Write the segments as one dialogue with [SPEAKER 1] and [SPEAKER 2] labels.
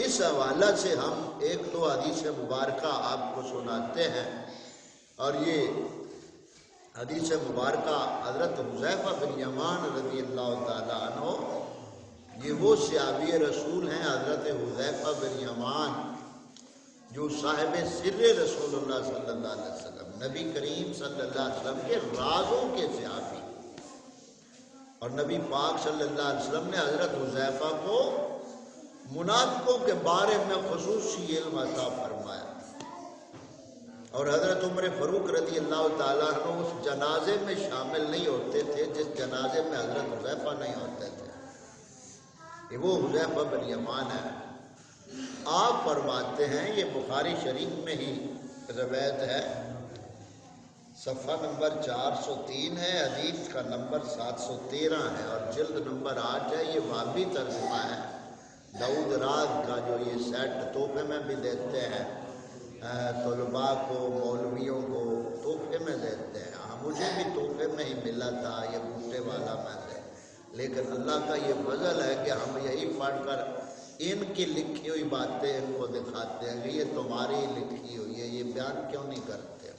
[SPEAKER 1] اس حوالہ سے ہم ایک دو حدیث مبارکہ آپ کو سناتے ہیں، اور یہ حدیث مبارکہ حضرت حذیفہ بن یمان رضی اللہ تعالیٰ عنہ، یہ وہ صحابی رسول ہیں حضرت حذیفہ بن یمان جو صاحب سر رسول اللہ صلی اللہ علیہ وسلم، نبی کریم صلی اللہ علیہ وسلم کے رازوں کے صحابی، اور نبی پاک صلی اللہ علیہ وسلم نے حضرت حذیفہ کو منافقوں کے بارے میں خصوصی علم عطا فرمایا، اور حضرت عمر فاروق رضی اللہ تعالیٰ عنہ اس جنازے میں شامل نہیں ہوتے تھے جس جنازے میں حضرت حذیفہ نہیں ہوتے تھے۔ یہ وہ حذیفہ بن یمان ہے۔ آپ فرماتے ہیں، یہ بخاری شریف میں ہی روایت ہے، صفحہ نمبر 403 ہے، حدیث کا نمبر 713 ہے، اور جلد نمبر 8 ہے۔ یہ وابی ترجمہ ہے داؤد راز کا، جو یہ سیٹ تحفے میں بھی دیتے ہیں، طلباء کو، مولویوں کو تحفے میں دیتے ہیں۔ مجھے بھی تحفے میں ہی ملا تھا یہ بوٹے والا میں سے، لیکن اللہ کا یہ فضل ہے کہ ہم یہی پڑھ کر ان کی لکھی ہوئی باتیں ان کو دکھاتے ہیں کہ یہ تمہاری لکھی ہوئی ہے، یہ بیان کیوں نہیں کرتے۔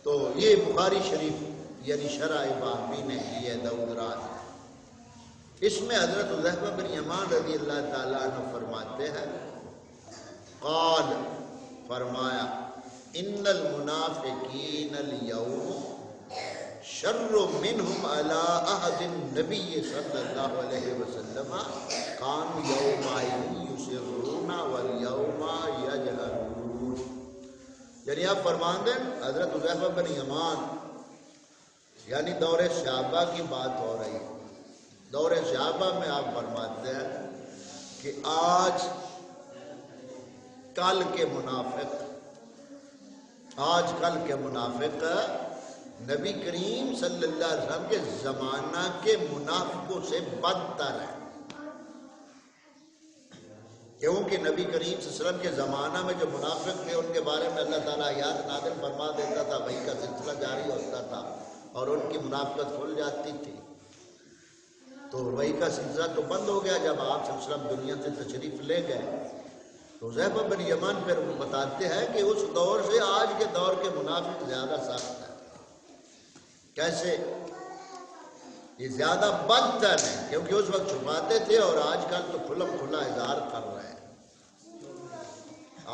[SPEAKER 1] تو یہ بخاری شریف یعنی شرح وابی نے کی ہے داؤد راز۔ اس میں حضرت حذیفہ بن یمان رضی اللہ تعالیٰ عنہ فرماتے ہیں، قال فرمایا، ان المنافقین اليوم شر منہم علی عہد النبی صلی اللہ علیہ وسلم کانوا یومئذ یسرون والیوم یجہرون۔ یعنی آپ فرمان دیں حضرت حذیفہ بن یمان، یعنی دور صحابہ کی بات ہو رہی ہے۔ دور صحابہ میں آپ فرماتے ہیں کہ آج کل کے منافق نبی کریم صلی اللہ علیہ وسلم کے زمانہ کے منافقوں سے بدتر ہیں، کیونکہ نبی کریم صلی اللہ علیہ وسلم کے زمانہ میں جو منافق تھے ان کے بارے میں اللہ تعالیٰ آیات نازل فرما دیتا تھا، وحی کا سلسلہ جاری ہوتا تھا اور ان کی منافقت کھل جاتی تھی۔ تو وحی کا سلسلہ تو بند ہو گیا جب آپ صلی اللہ علیہ وسلم دنیا سے تشریف لے گئے۔ تو حذیفہ بن یمان پھر بتاتے ہیں کہ اس دور سے آج کے دور کے منافق زیادہ سخت ہیں۔ کیسے؟ یہ زیادہ بدتر ہیں، کیونکہ اس وقت چھپاتے تھے اور آج کل تو کھلم کھلا اظہار کر رہے ہیں۔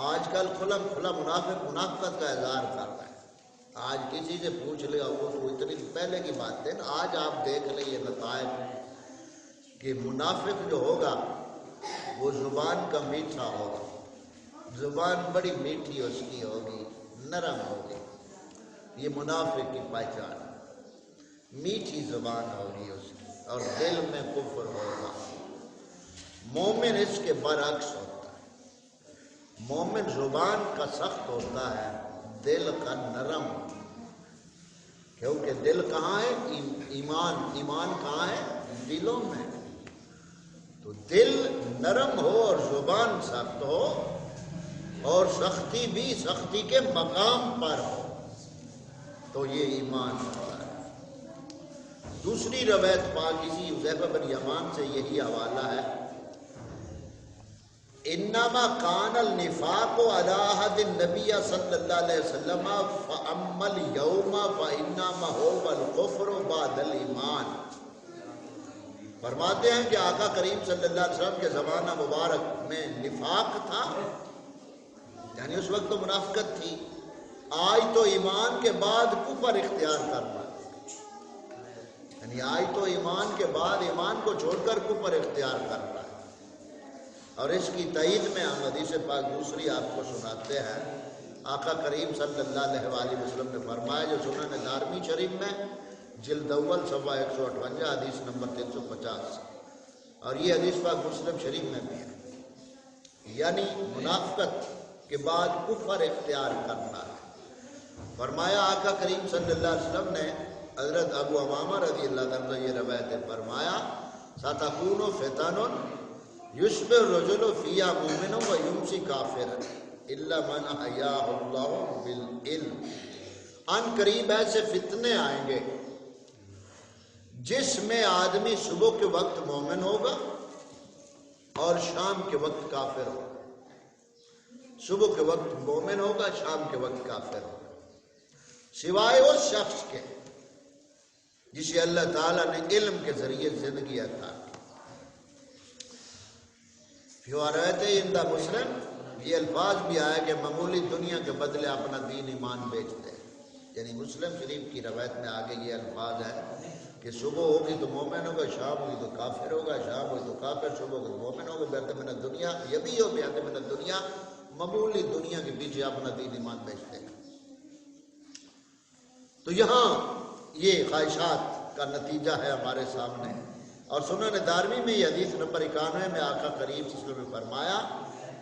[SPEAKER 1] آج کل کھلم کھلا منافقت کا اظہار کر رہے ہیں۔ آج کسی سے پوچھ لیا وہ تو اتنی پہلے کی بات ہے نا، آج آپ دیکھ لیں یہ نتائج کہ منافق جو ہوگا وہ زبان کا میٹھا ہوگا، زبان بڑی میٹھی اس کی ہوگی، نرم ہوگی۔ یہ منافق کی پہچان، میٹھی زبان ہوگی اس کی، اور دل میں کفر ہوگا۔ مومن اس کے برعکس ہوتا ہے، مومن زبان کا سخت ہوتا ہے، دل کا نرم، کیونکہ دل کہاں ہے؟ ایمان کہاں ہے؟ دلوں میں۔ تو دل نرم ہو اور زبان سخت ہو، اور سختی بھی سختی کے مقام پر ہو، تو یہ ایمان ہوتا ہے۔ دوسری روایت پاک اسی حذیفہ بن یمان سے یہی حوالہ ہے، انما کان النفاق علی عہد النبی صلی اللہ علیہ وسلم فاما اليوم فانما هو الكفر بعد الایمان۔ فرماتے ہیں کہ آقا کریم صلی اللہ علیہ وسلم کے زمانہ مبارک میں نفاق تھا، یعنی اس وقت تو منافقت تھی، آج تو ایمان کے بعد کفر اختیار کرنا، یعنی آج تو ایمان کے بعد ایمان کو چھوڑ کر کفر اختیار کرنا ہے۔ اور اس کی تائید میں ہم حدیث پاک دوسری آپ کو سناتے ہیں۔ آقا کریم صلی اللہ علیہ وآلہ وسلم نے فرمایا، جو سنن دارمی شریف میں جلد اول صفحہ 158 حدیث نمبر 350، اور یہ حدیث پاک مسلم شریف میں بھی ہے، یعنی منافقت کے بعد کفر اختیار کرنا ہے۔ فرمایا آقا کریم صلی اللہ علیہ وسلم نے حضرت ابو امامہ رضی اللہ عنہ یہ روایت ہے، فرمایا سَتَكُونُ فِتَنٌ يُصْبِحُ الرَّجُلُ فِيهَا مُؤْمِنًا وَيُمْسِي كَافِرًا إِلَّا مَنْ أَحْيَاهُ اللَّهُ بِالْعِلْمِ۔ ان قریب ایسے فتنے آئیں گے جس میں آدمی صبح کے وقت مومن ہوگا اور شام کے وقت کافر ہوگا۔ صبح کے وقت مومن ہوگا، شام کے وقت کافر ہوگا، سوائے اس شخص کے جسے اللہ تعالیٰ نے علم کے ذریعے زندگی عطا کی۔ فیوارت اندہ مسلم، یہ الفاظ بھی آیا کہ معمولی دنیا کے بدلے اپنا دین ایمان بیچتے ہیں، یعنی مسلم شریف کی روایت میں آگے یہ الفاظ ہے کہ صبح ہوگی تو مومن ہوگا، شام ہوگی تو کافر ہوگا، شام ہوگی تو کافر، صبح ہوگی تو مومن ہوگا، بیعت من الدنیا، یہ بھی ہو بیعت من الدنیا، معمولی دنیا کے پیچھے اپنا دین ایمان بیچتے ہیں۔ تو یہاں یہ خواہشات کا نتیجہ ہے ہمارے سامنے، اور سنن دارمی میں یہ حدیث نمبر 91 میں آقا کریم صلی اللہ علیہ وسلم نے فرمایا،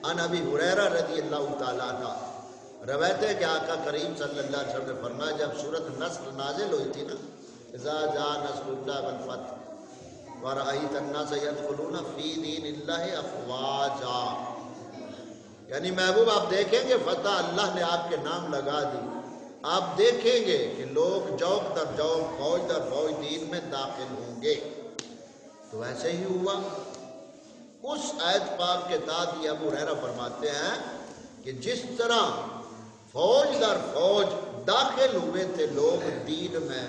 [SPEAKER 1] عن ابی ہریرہ رضی اللہ تعالیٰ عنہ، روایت ہے کہ آقا کریم صلی اللہ علیہ وسلم نے فرمایا جب سورۃ نصر نازل ہوئی تھی نا، اذا جاء نصر اللہ والفتح ورأیت الناس يدخلون فی دین اللہ افواجا، یعنی محبوب آپ دیکھیں گے فتح اللہ نے آپ کے نام لگا دی، آپ دیکھیں گے کہ لوگ جوق در جوق، فوج در فوج دین میں داخل ہوں گے۔ تو ایسے ہی ہوا۔ اس آیت پاک کے تحت یہ ابو ہریرہ فرماتے ہیں کہ جس طرح فوج در فوج داخل ہوئے تھے لوگ دین میں،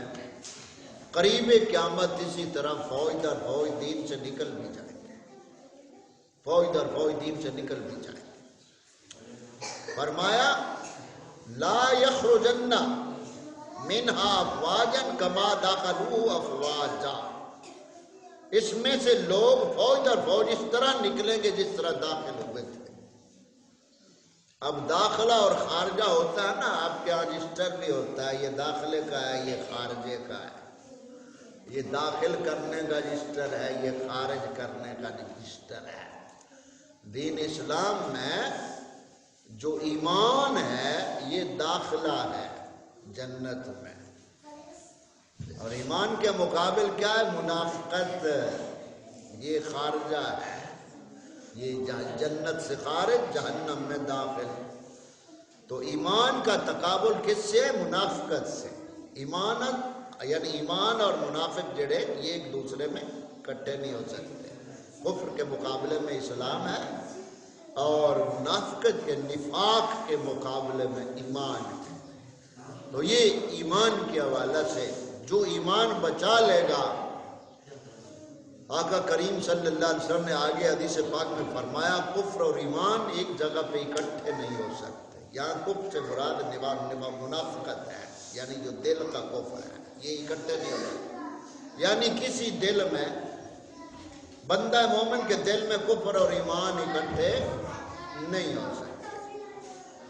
[SPEAKER 1] قریب قیامت اسی طرح فوج در فوج دین سے نکل بھی جائیں گے، فوج در فوج دین سے نکل بھی جائیں گے۔ فرمایا لا یخرجن منہا افواجا کما دخلوہ افواجا، اس میں سے لوگ فوج در فوج اس طرح نکلیں گے جس طرح داخل ہوئے تھے۔ اب داخلہ اور خارجہ ہوتا ہے نا، آپ کے یہاں رجسٹر بھی ہوتا ہے، یہ داخلے کا ہے، یہ خارجے کا ہے، یہ داخل کرنے کا رجسٹر ہے، یہ خارج کرنے کا رجسٹر ہے۔ دین اسلام میں جو ایمان ہے یہ داخلہ ہے جنت میں، اور ایمان کے مقابل کیا ہے؟ منافقت، یہ خارجہ ہے، یہ جنت سے خارج، جہنم میں داخل۔ تو ایمان کا تقابل کس سے؟ منافقت سے۔ ایمان یعنی ایمان اور منافق جڑے یہ ایک دوسرے میں اکٹھے نہیں ہو سکتے۔ کفر کے مقابلے میں اسلام ہے، اور منافقت کے نفاق کے مقابلے میں ایمان ہے۔ تو یہ ایمان کے حوالے سے جو ایمان بچا لے گا، آقا کریم صلی اللہ علیہ وسلم نے آگے حدیث پاک میں فرمایا کفر اور ایمان ایک جگہ پہ اکٹھے نہیں ہو سکتے۔ یہاں کفر سے مراد منافقت ہے، یعنی جو دل کا کفر ہے، یہ اکٹھے نہیں ہو سکتے۔ یعنی کسی دل میں، بندہ مومن کے دل میں کفر اور ایمان اکٹھے نہیں ہو سکتے۔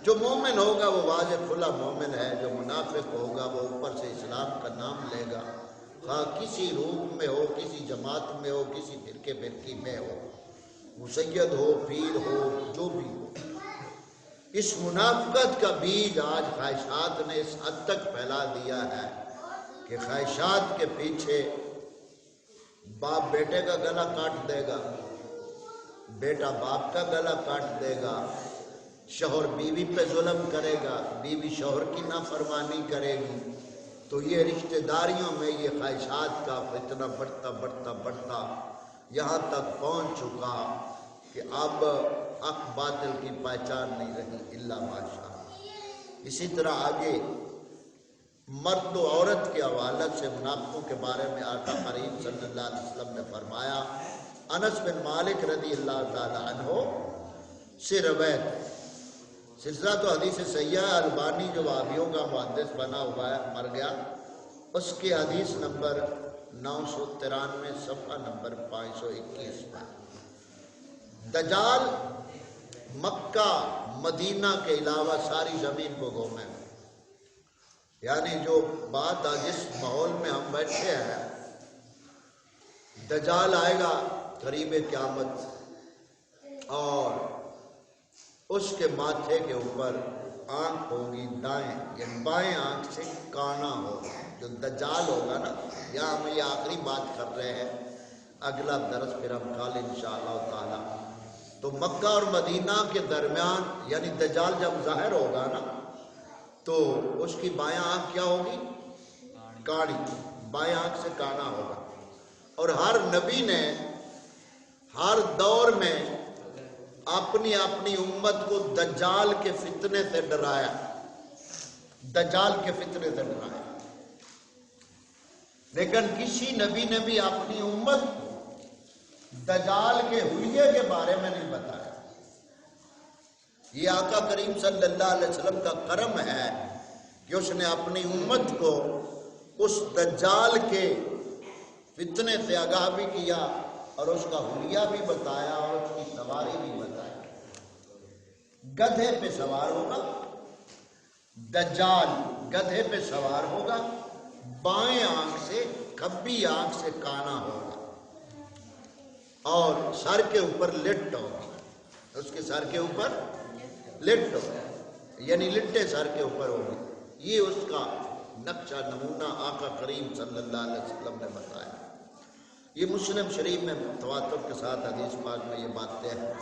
[SPEAKER 1] جو مومن ہوگا وہ واضح کھلا مومن ہے، جو منافق ہوگا وہ اوپر سے اسلام کا نام لے گا، خواہ کسی روپ میں ہو، کسی جماعت میں ہو، کسی فرقے فرقی میں ہو، مسید ہو، پیر ہو، جو بھی ہو۔ اس منافقت کا بیج آج خواہشات نے اس حد تک پھیلا دیا ہے کہ خواہشات کے پیچھے باپ بیٹے کا گلا کاٹ دے گا، بیٹا باپ کا گلا کاٹ دے گا، شوہر بیوی پہ ظلم کرے گا، بیوی شوہر کی نافرمانی کرے گی۔ تو یہ رشتہ داریوں میں یہ خواہشات کا فتنہ بڑھتا بڑھتا بڑھتا یہاں تک پہنچ چکا کہ اب حق باطل کی پہچان نہیں رہی الا ماشاء اللہ۔ اسی طرح آگے مرد و عورت کے حوالے سے منافقوں کے بارے میں آقا کریم صلی اللہ علیہ وسلم نے فرمایا، انس بن مالک رضی اللہ تعالی عنہ سے روایت ہے، سلسلہ تو حدیث صحیحہ، البانی جو وہابیوں کا محدث بنا ہوا ہے مر گیا، اس کے حدیث نمبر 993 صفحہ نمبر 521 پر دجال مکہ مدینہ کے علاوہ ساری زمین کو گھومے گا۔ یعنی جو بات جس ماحول میں ہم بیٹھے ہیں، دجال آئے گا قریب قیامت، اور اس کے ماتھے کے اوپر آنکھ ہوگی دائیں، یعنی بائیں آنکھ سے کانا ہوگا۔ جو دجال ہوگا نا، یہاں ہم یہ آخری بات کر رہے ہیں، اگلا درس پھر ہم کل انشاءاللہ تعالی۔ تو مکہ اور مدینہ کے درمیان یعنی دجال جب ظاہر ہوگا نا، تو اس کی بائیں آنکھ کیا ہوگی؟ کاڑی، بائیں آنکھ سے کانا ہوگا۔ اور ہر نبی نے ہر دور میں اپنی امت کو دجال کے فتنے سے ڈرایا، دجال کے فتنے سے ڈرایا، لیکن کسی نبی نے بھی اپنی امت کو دجال کے حلیے کے بارے میں نہیں بتایا۔ یہ آقا کریم صلی اللہ علیہ وسلم کا کرم ہے کہ اس نے اپنی امت کو اس دجال کے فتنے سے آگاہ بھی کیا اور اس کا حلیہ بھی بتایا اور اس کی سواری بھی بتایا۔ گدھے پہ سوار ہوگا دجال، گدھے پہ سوار ہوگا، بائیں آنکھ سے کھبی آنکھ سے کانا ہوگا اور سر کے اوپر لٹ ہوگا، اس کے سر کے اوپر لٹ ہوگا، یعنی لٹے سر کے اوپر ہوگی۔ یہ اس کا نقشہ نمونہ آقا کریم صلی اللہ علیہ وسلم نے بتایا۔ یہ مسلم شریف میں تواتر کے ساتھ حدیث پاک میں یہ باتیں ہیں۔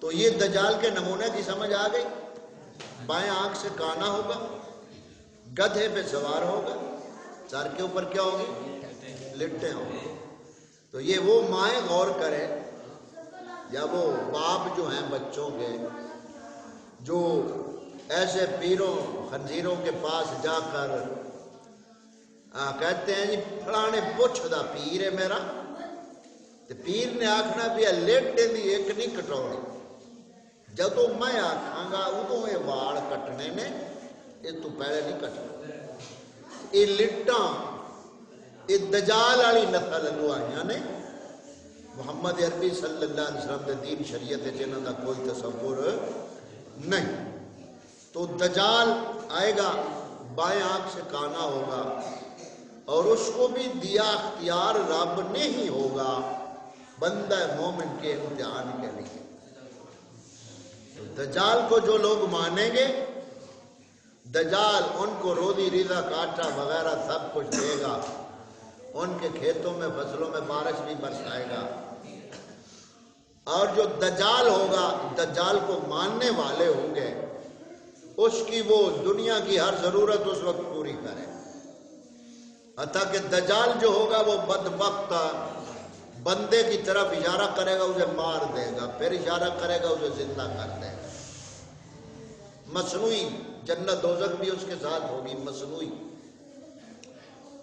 [SPEAKER 1] تو یہ دجال کے نمونے کی سمجھ آ گئی۔ بائیں آنکھ سے کانا ہوگا، گدھے پہ سوار ہوگا، سر کے اوپر کیا ہوگی؟ لٹے ہوں گے۔ تو یہ وہ مائیں غور کریں یا وہ باپ جو ہیں بچوں کے، جو ایسے پیروں خنزیروں کے پاس جا کر کہتے ہیں جی فلانے پوچھ دا پیر ہے میرا، تو پیر نے آکھنا بھی لیٹے دی ایک نہیں کٹوڑی، جدو میں آکھاں گا ادو یہ وال کٹنے نے، یہ تو پہلے نہیں کٹنے۔ یہ لٹاں یہ دجال والی نسل نو آئیاں نے، محمد عربی صلی اللہ علیہ وسلم دے دین شریعت جنہوں کا کوئی تصور نہیں۔ تو دجال آئے گا، بائیں آنکھ سے کانا ہوگا اور اس کو بھی دیا اختیار رب نے ہی ہوگا بندہ مومن کے امتحان کے لیے۔ تو دجال کو جو لوگ مانیں گے، دجال ان کو روزی رزق کاٹا وغیرہ سب کچھ دے گا، ان کے کھیتوں میں فصلوں میں بارش بھی برسائے گا، اور جو دجال ہوگا، دجال کو ماننے والے ہوں گے، اس کی وہ دنیا کی ہر ضرورت اس وقت پوری کرے۔ حتیٰ کہ دجال جو ہوگا وہ بدبخت بندے کی طرف اشارہ کرے گا، اسے مار دے گا، پھر اشارہ کرے گا، اسے زندہ کر دے گا۔ مصنوعی جنت دوزخ بھی اس کے ساتھ ہوگی، مصنوعی۔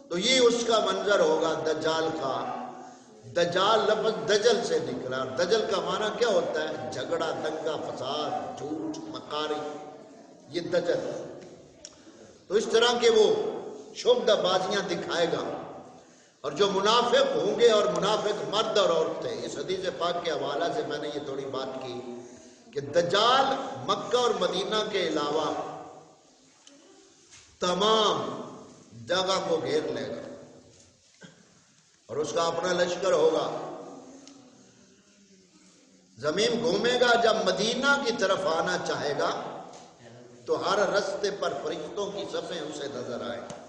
[SPEAKER 1] تو یہ اس کا منظر ہوگا دجال کا۔ دجال لفظ دجل سے نکلا، اور دجل کا معنی کیا ہوتا ہے؟ جھگڑا، دنگا، فساد، جھوٹ، مکاری، یہ دجل۔ تو اس طرح کے وہ شبدہ بازیاں دکھائے گا، اور جو منافق ہوں گے، اور منافق مرد اور عورتیں، اس حدیث پاک کے حوالہ سے میں نے یہ تھوڑی بات کی کہ دجال مکہ اور مدینہ کے علاوہ تمام جگہ کو گھیر لے گا اور اس کا اپنا لشکر ہوگا۔ زمین گھومے گا، جب مدینہ کی طرف آنا چاہے گا تو ہر رستے پر فرشتوں کی صفیں اسے نظر آئے گی۔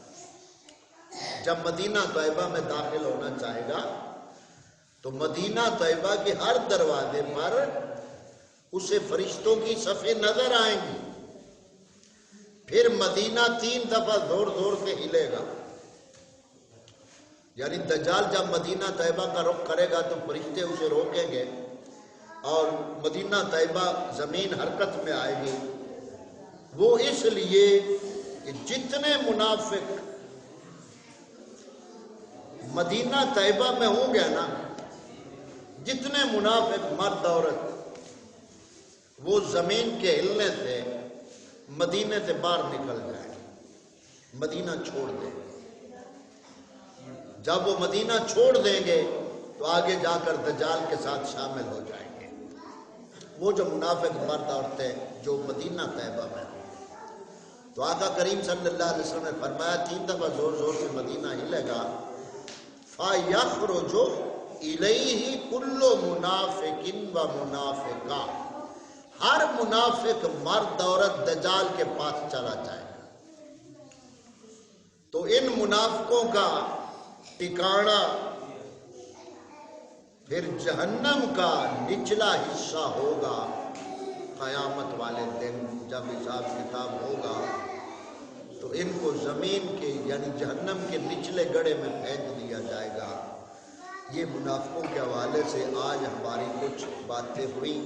[SPEAKER 1] جب مدینہ طیبہ میں داخل ہونا چاہے گا تو مدینہ طیبہ کے ہر دروازے پر اسے فرشتوں کی صفیں نظر آئیں گی۔ پھر مدینہ 3 دفعہ زور زور سے ہلے گا، یعنی دجال جب مدینہ طیبہ کا رخ کرے گا تو فرشتے اسے روکیں گے اور مدینہ طیبہ زمین حرکت میں آئے گی۔ وہ اس لیے کہ جتنے منافق مدینہ طیبہ میں ہوں گے نا، جتنے منافق مرد عورت، وہ زمین کے ہلنے سے مدینے سے باہر نکل جائیں، مدینہ چھوڑ دیں۔ جب وہ مدینہ چھوڑ دیں گے تو آگے جا کر دجال کے ساتھ شامل ہو جائیں گے، وہ جو منافق مرد عورتیں جو مدینہ طیبہ میں۔ تو آقا کریم صلی اللہ علیہ وسلم نے فرمایا 3 دفعہ زور زور سے مدینہ ہلے گا، فَيَخْرُجُ إِلَيْهِ كُلُّ مُنَافِقٍ وَمُنَافِقَةٍ، ہر منافق مرد عورت دجال کے پاس چلا جائے گا۔ تو ان منافقوں کا ٹھکانہ پھر جہنم کا نچلا حصہ ہوگا۔ قیامت والے دن جب حساب کتاب ہوگا تو ان کو زمین کے یعنی جہنم کے نچلے گڑھے میں پھینک دیا جائے گا۔ یہ منافقوں کے حوالے سے آج ہماری کچھ باتیں ہوئی۔